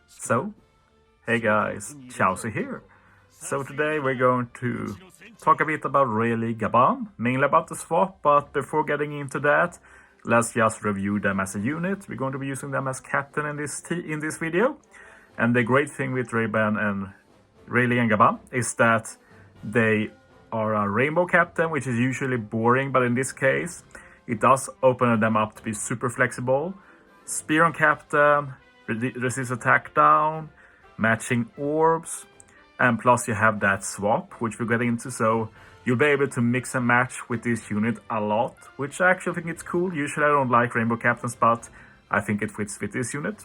So, hey guys, Chauzu here. So today we're going to talk a bit about Rayleigh Gaban, mainly about the swap, but before getting into that, let's just review them as a unit. We're going to be using them as captain in this video. And the great thing with Rayleigh and Gaban is that they are a rainbow captain, which is usually boring, but in this case, it does open them up to be super flexible. Speedrun captain, resist attack down, matching orbs, and plus you have that swap, which we'll get into, so you'll be able to mix and match with this unit a lot, which I actually think it's cool. Usually I don't like rainbow captains, but I think it fits with this unit.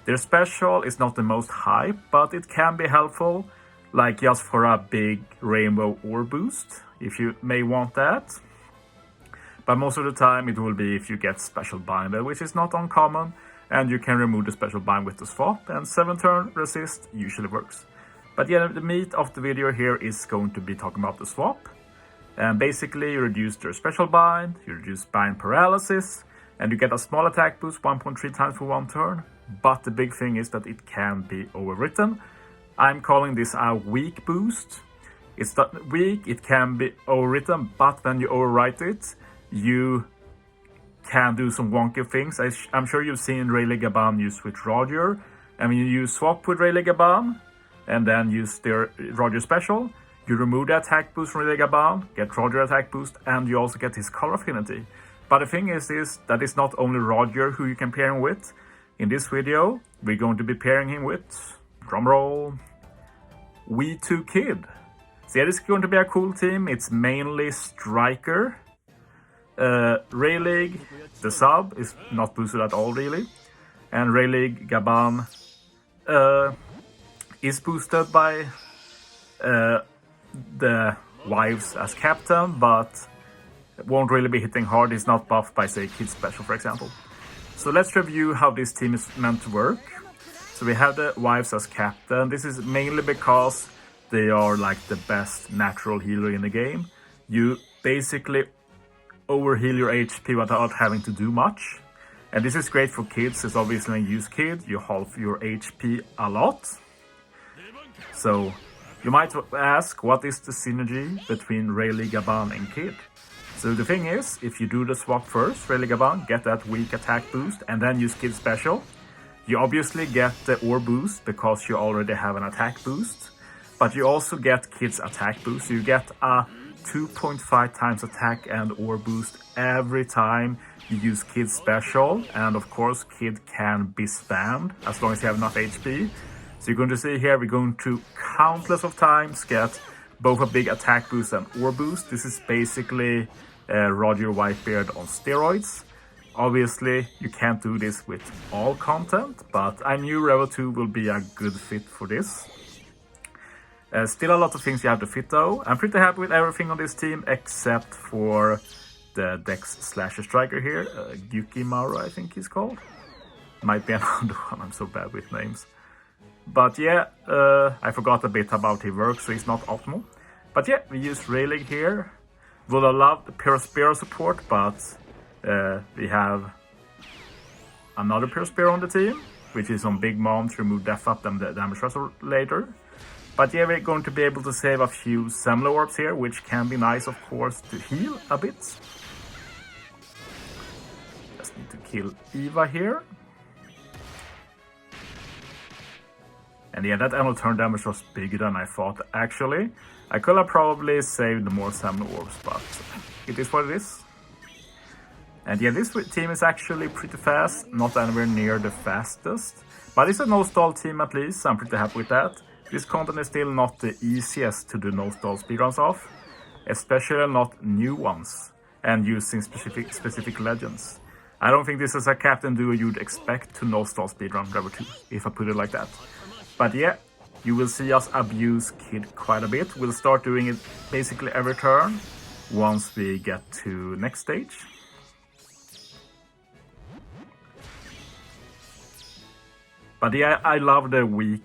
Their special is not the most hype, but it can be helpful, like just for a big rainbow orb boost, if you may want that. But most of the time it will be if you get special binder, which is not uncommon, and you can remove the special bind with the swap, and 7-turn resist usually works. But yeah, the meat of the video here is going to be talking about the swap. And basically you reduce their special bind, you reduce bind paralysis, and you get a small attack boost 1.3 times for 1 turn. But the big thing is that it can be overwritten. I'm calling this a weak boost. It's not weak, it can be overwritten, but when you overwrite it, you can do some wonky things. I'm sure you've seen Rayleigh Gaban use with Roger. And when you swap with Rayleigh Gaban and then use their Roger special, you remove the attack boost from Rayleigh Gaban, get Roger attack boost, and you also get his color affinity. But the thing is that it's not only Roger who you can pair him with. In this video, we're going to be pairing him with, drumroll, We2 Kid. So yeah, this is going to be a cool team. It's mainly striker. Rayleigh, the sub, is not boosted at all really. And Rayleigh Gaban is boosted by the wives as captain, but won't really be hitting hard. It's not buffed by, say, Kid Special, for example. So let's review how this team is meant to work. So we have the wives as captain. This is mainly because they are like the best natural healer in the game. You basically overheal your HP without having to do much. And this is great for kids, it's obviously when you use Kid, you halve your HP a lot. So you might ask, what is the synergy between Rayleigh Gaban and Kid? So the thing is, if you do the swap first, Rayleigh Gaban, get that weak attack boost, and then use Kid special, you obviously get the orb boost because you already have an attack boost. But you also get Kid's attack boost, so you get a 2.5 times attack and orb boost every time you use Kid's special, and of course Kid can be spammed as long as you have enough HP. So you're going to see here, we're going to countless of times get both a big attack boost and orb boost. This is basically Roger Whitebeard on steroids. Obviously you can't do this with all content, but I knew Revo 2 will be a good fit for this. Still a lot of things you have to fit though. I'm pretty happy with everything on this team except for the Dex Slasher Striker here. Yukimaru, I think he's called. Might be another one, I'm so bad with names. But yeah, I forgot a bit about his work, so he's not optimal. But yeah, we use Rayleigh here. Would have loved the Pyrospero support, but we have another Pyrospero on the team, which is on Big Mom to remove Death Up and the damage wrestle later. But yeah, we're going to be able to save a few Semlo orbs here, which can be nice, of course, to heal a bit. Just need to kill Eva here. And yeah, that annual turn damage was bigger than I thought, actually. I could have probably saved more Semlo orbs, but it is what it is. And yeah, this team is actually pretty fast, not anywhere near the fastest. But it's a no-stall team at least, so I'm pretty happy with that. This content is still not the easiest to do no-stall speedruns of, especially not new ones and using specific legends. I don't think this is a captain duo you'd expect to no-stall speedrun Revo 2, if I put it like that. But yeah, you will see us abuse Kid quite a bit. We'll start doing it basically every turn once we get to next stage. But yeah, I love the weak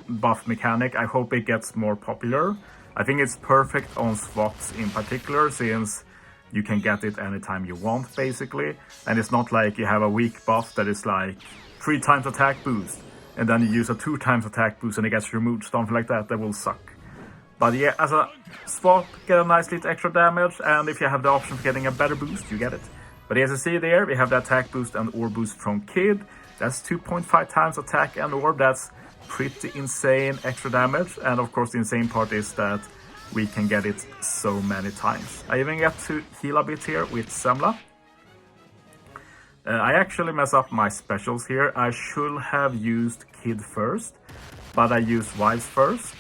buff mechanic. I hope it gets more popular. I think it's perfect on swaps in particular, since you can get it anytime you want basically, and it's not like you have a weak buff that is like 3 times attack boost, and then you use a 2 times attack boost and it gets removed, something like that, that will suck. But yeah, as a swap, get a nice little extra damage, and if you have the option for getting a better boost, you get it. But as you see there, we have the attack boost and orb boost from Kid. That's 2.5 times attack and orb. That's pretty insane extra damage. And of course the insane part is that we can get it so many times. I even get to heal a bit here with Semla. I actually mess up my specials here. I should have used Kid first, but I used Wives first.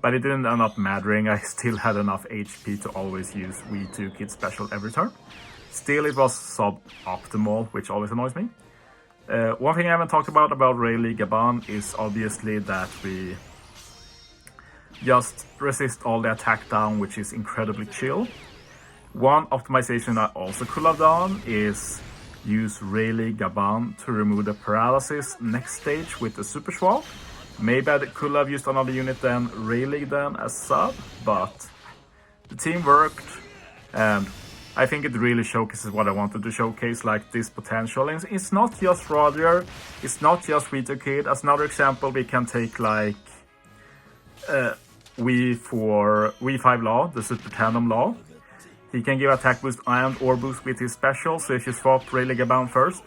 But it didn't end up mattering. I still had enough HP to always use V2 Kid special every turn. Still, it was suboptimal, which always annoys me. One thing I haven't talked about Rayleigh Gaban is obviously that we just resist all the attack down, which is incredibly chill. One optimization I also could have done is use Rayleigh Gaban to remove the paralysis next stage with the super swap. Maybe I could have used another unit than Rayleigh then as sub, but the team worked, and I think it really showcases what I wanted to showcase, like this potential. And it's not just Roger, it's not just V2 Kid. As another example, we can take like V5 Law, the Super Tandem Law. He can give attack boost and orb boost with his special, so if you swap Rayleigh Gaban first,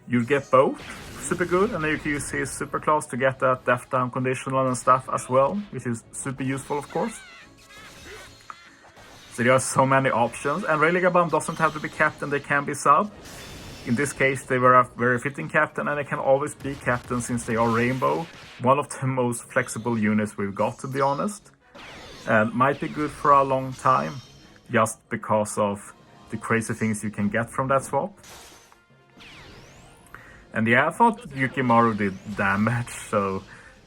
you get both. Super good, and then you can use his super class to get that death down conditional and stuff as well, which is super useful of course. So there are so many options, and Rayleigh Gaban doesn't have to be captain, they can be sub. In this case they were a very fitting captain, and they can always be captain since they are Rainbow. One of the most flexible units we've got, to be honest. And might be good for a long time, just because of the crazy things you can get from that swap. And yeah, I thought Yukimaru did damage, so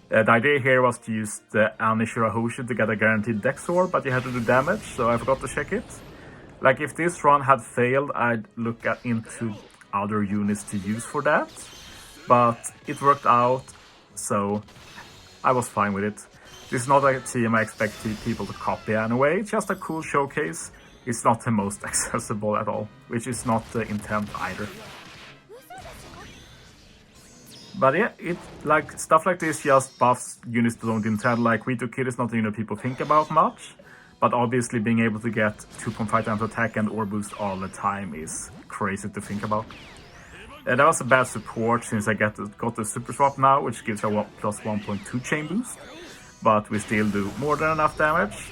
the idea here was to use the Anishira Hoshi to get a guaranteed dex orb, but you had to do damage, so I forgot to check it. Like, if this run had failed, I'd look into other units to use for that. But it worked out, so I was fine with it. This is not a team I expect people to copy anyway, it's just a cool showcase. It's not the most accessible at all, which is not the intent either. But yeah, like stuff like this just buffs units that don't intend. Like V2 Kid is not a unit people think about much, but obviously being able to get 2.5 times attack and orb boost all the time is crazy to think about. That was a bad support since I got the super swap now, which gives a plus 1.2 chain boost, but we still do more than enough damage.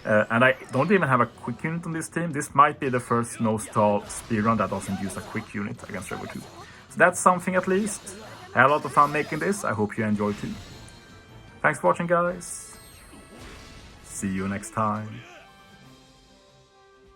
And I don't even have a quick unit on this team. This might be the first no stall speedrun that doesn't use a quick unit against Revo 2. So that's something at least. I had a lot of fun making this, I hope you enjoyed too. Thanks for watching guys, see you next time.